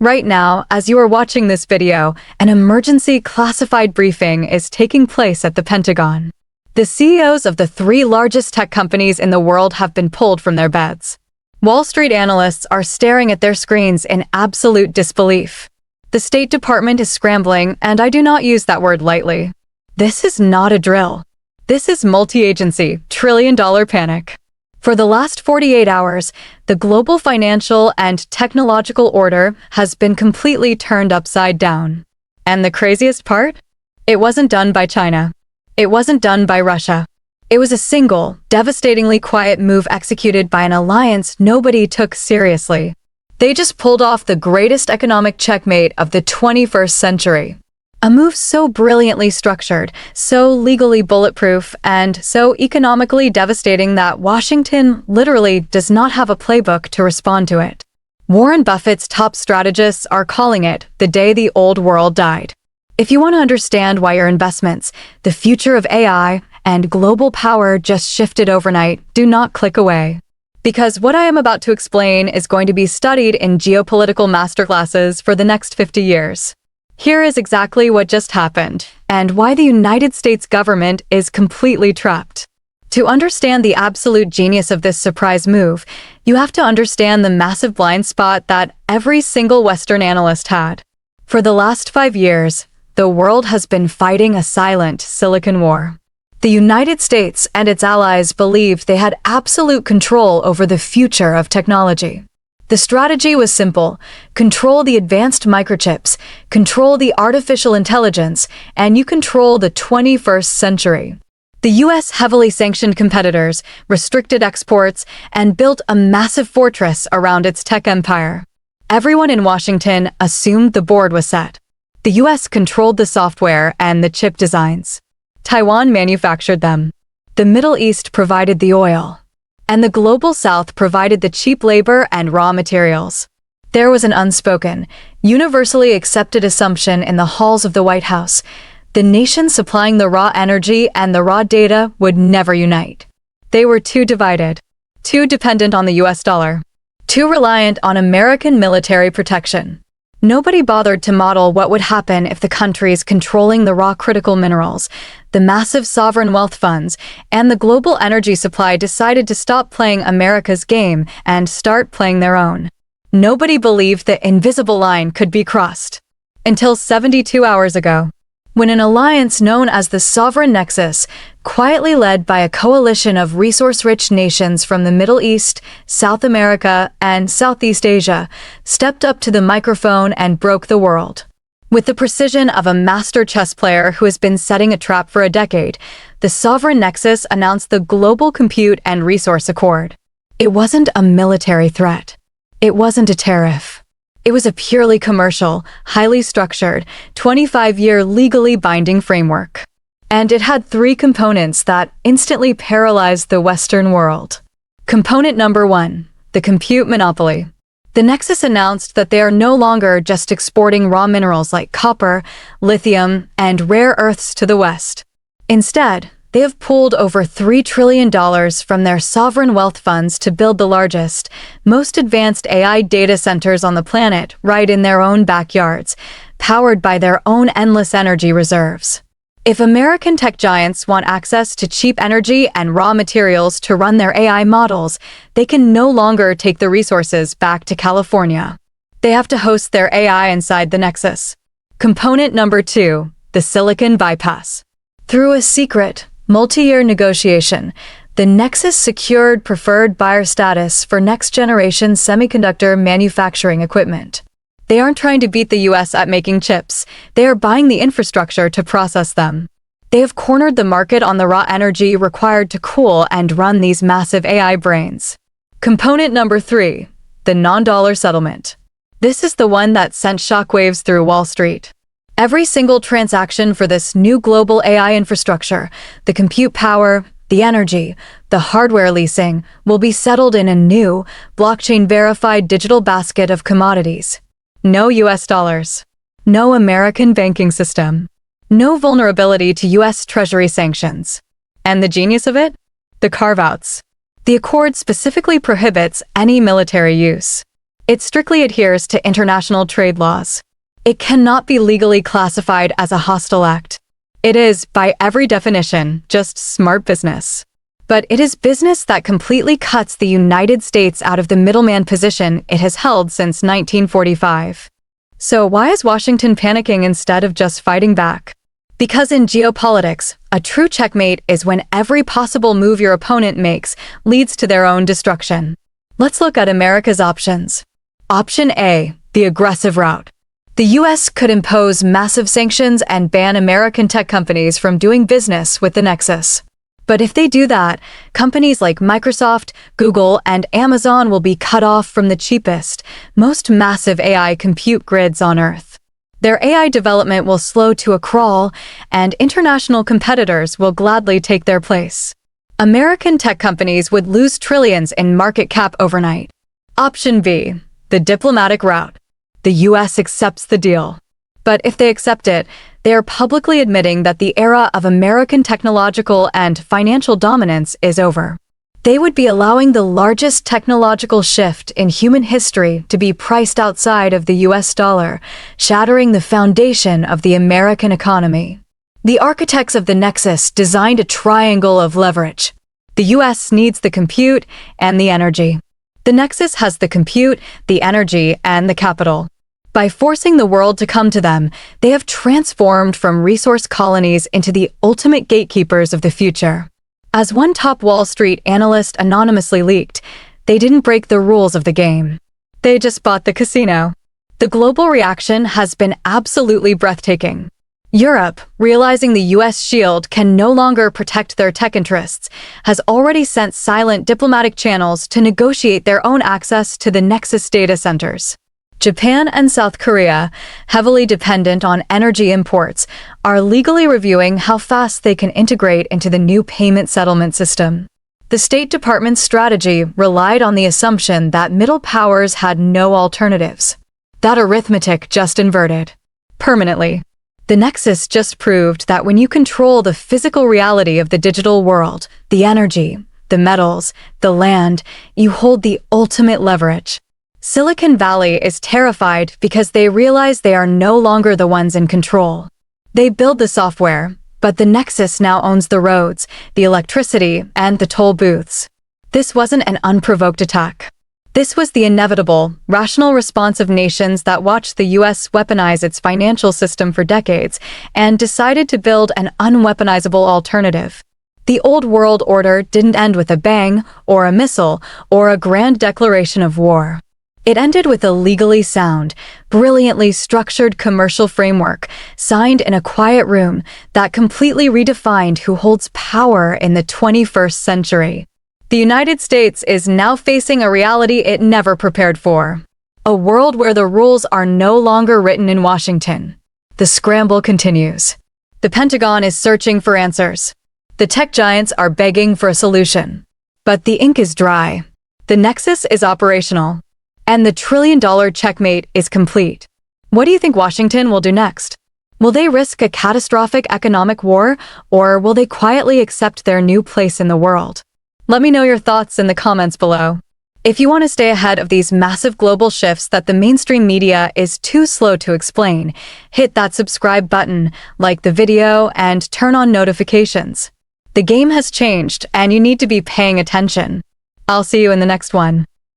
Right now, as you are watching this video, an emergency classified briefing is taking place at the Pentagon. The CEOs of the three largest tech companies in the world have been pulled from their beds. Wall Street analysts are staring at their screens in absolute disbelief. The State Department is scrambling, and I do not use that word lightly. This is not a drill. This is multi-agency, trillion-dollar panic. For the last 48 hours, the global financial and technological order has been completely turned upside down. And the craziest part? It wasn't done by China. It wasn't done by Russia. It was a single, devastatingly quiet move executed by an alliance nobody took seriously. They just pulled off the greatest economic checkmate of the 21st century. A move so brilliantly structured, so legally bulletproof, and so economically devastating that Washington literally does not have a playbook to respond to it. Warren Buffett's top strategists are calling it the day the old world died. If you want to understand why your investments, the future of AI, and global power just shifted overnight, do not click away. Because what I am about to explain is going to be studied in geopolitical masterclasses for the next 50 years. Here is exactly what just happened, and why the United States government is completely trapped. To understand the absolute genius of this surprise move, you have to understand the massive blind spot that every single Western analyst had. For the last 5 years, the world has been fighting a silent Silicon War. The United States and its allies believed they had absolute control over the future of technology. The strategy was simple: control the advanced microchips, control the artificial intelligence, and you control the 21st century. The US heavily sanctioned competitors, restricted exports, and built a massive fortress around its tech empire. Everyone in Washington assumed the board was set. The US controlled the software and the chip designs. Taiwan manufactured them. The Middle East provided the oil. And the Global South provided the cheap labor and raw materials. There was an unspoken, universally accepted assumption in the halls of the White House: the nations supplying the raw energy and the raw data would never unite. They were too divided, too dependent on the US dollar, too reliant on American military protection. Nobody bothered to model what would happen if the countries controlling the raw critical minerals, the massive sovereign wealth funds, and the global energy supply decided to stop playing America's game and start playing their own. Nobody believed the invisible line could be crossed. Until 72 hours ago, when an alliance known as the Sovereign Nexus, quietly led by a coalition of resource-rich nations from the Middle East, South America, and Southeast Asia, stepped up to the microphone and broke the world. With the precision of a master chess player who has been setting a trap for a decade, the Sovereign Nexus announced the Global Compute and Resource Accord. It wasn't a military threat. It wasn't a tariff. It was a purely commercial, highly structured, 25-year legally binding framework. And it had 3 components that instantly paralyzed the Western world. Component number 1, the compute monopoly. The Nexus announced that they are no longer just exporting raw minerals like copper, lithium, and rare earths to the West. Instead, they have pulled over $3 trillion from their sovereign wealth funds to build the largest, most advanced AI data centers on the planet right in their own backyards, powered by their own endless energy reserves. If American tech giants want access to cheap energy and raw materials to run their AI models, they can no longer take the resources back to California. They have to host their AI inside the Nexus. Component number 2, the silicon bypass. Through a secret, multi-year negotiation, the Nexus secured preferred buyer status for next-generation semiconductor manufacturing equipment. They aren't trying to beat the US at making chips. They are buying the infrastructure to process them. They have cornered the market on the raw energy required to cool and run these massive AI brains. Component number 3, the non-dollar settlement. This is the one that sent shockwaves through Wall Street. Every single transaction for this new global AI infrastructure, the compute power, the energy, the hardware leasing, will be settled in a new, blockchain-verified digital basket of commodities. No US dollars. No American banking system. No vulnerability to US Treasury sanctions. And the genius of it? The carve-outs. The accord specifically prohibits any military use. It strictly adheres to international trade laws. It cannot be legally classified as a hostile act. It is, by every definition, just smart business. But it is business that completely cuts the United States out of the middleman position it has held since 1945. So why is Washington panicking instead of just fighting back? Because in geopolitics, a true checkmate is when every possible move your opponent makes leads to their own destruction. Let's look at America's options. Option A, the aggressive route. The US could impose massive sanctions and ban American tech companies from doing business with the Nexus. But if they do that, companies like Microsoft, Google, and Amazon will be cut off from the cheapest, most massive AI compute grids on Earth. Their AI development will slow to a crawl, and international competitors will gladly take their place. American tech companies would lose trillions in market cap overnight. Option B, the diplomatic route. The US accepts the deal. But if they accept it, they are publicly admitting that the era of American technological and financial dominance is over. They would be allowing the largest technological shift in human history to be priced outside of the US dollar, shattering the foundation of the American economy. The architects of the Nexus designed a triangle of leverage. The US needs the compute and the energy. The Nexus has the compute, the energy, and the capital. By forcing the world to come to them, they have transformed from resource colonies into the ultimate gatekeepers of the future. As one top Wall Street analyst anonymously leaked, they didn't break the rules of the game. They just bought the casino. The global reaction has been absolutely breathtaking. Europe, realizing the US shield can no longer protect their tech interests, has already sent silent diplomatic channels to negotiate their own access to the Nexus data centers. Japan and South Korea, heavily dependent on energy imports, are legally reviewing how fast they can integrate into the new payment settlement system. The State Department's strategy relied on the assumption that middle powers had no alternatives. That arithmetic just inverted. Permanently. The Nexus just proved that when you control the physical reality of the digital world, the energy, the metals, the land, you hold the ultimate leverage. Silicon Valley is terrified because they realize they are no longer the ones in control. They build the software, but the Nexus now owns the roads, the electricity, and the toll booths. This wasn't an unprovoked attack. This was the inevitable, rational response of nations that watched the US weaponize its financial system for decades and decided to build an unweaponizable alternative. The old world order didn't end with a bang, or a missile, or a grand declaration of war. It ended with a legally sound, brilliantly structured commercial framework signed in a quiet room that completely redefined who holds power in the 21st century. The United States is now facing a reality it never prepared for. A world where the rules are no longer written in Washington. The scramble continues. The Pentagon is searching for answers. The tech giants are begging for a solution. But the ink is dry. The Nexus is operational. And the trillion-dollar checkmate is complete. What do you think Washington will do next? Will they risk a catastrophic economic war, or will they quietly accept their new place in the world? Let me know your thoughts in the comments below. If you want to stay ahead of these massive global shifts that the mainstream media is too slow to explain, hit that subscribe button, like the video, and turn on notifications. The game has changed, and you need to be paying attention. I'll see you in the next one.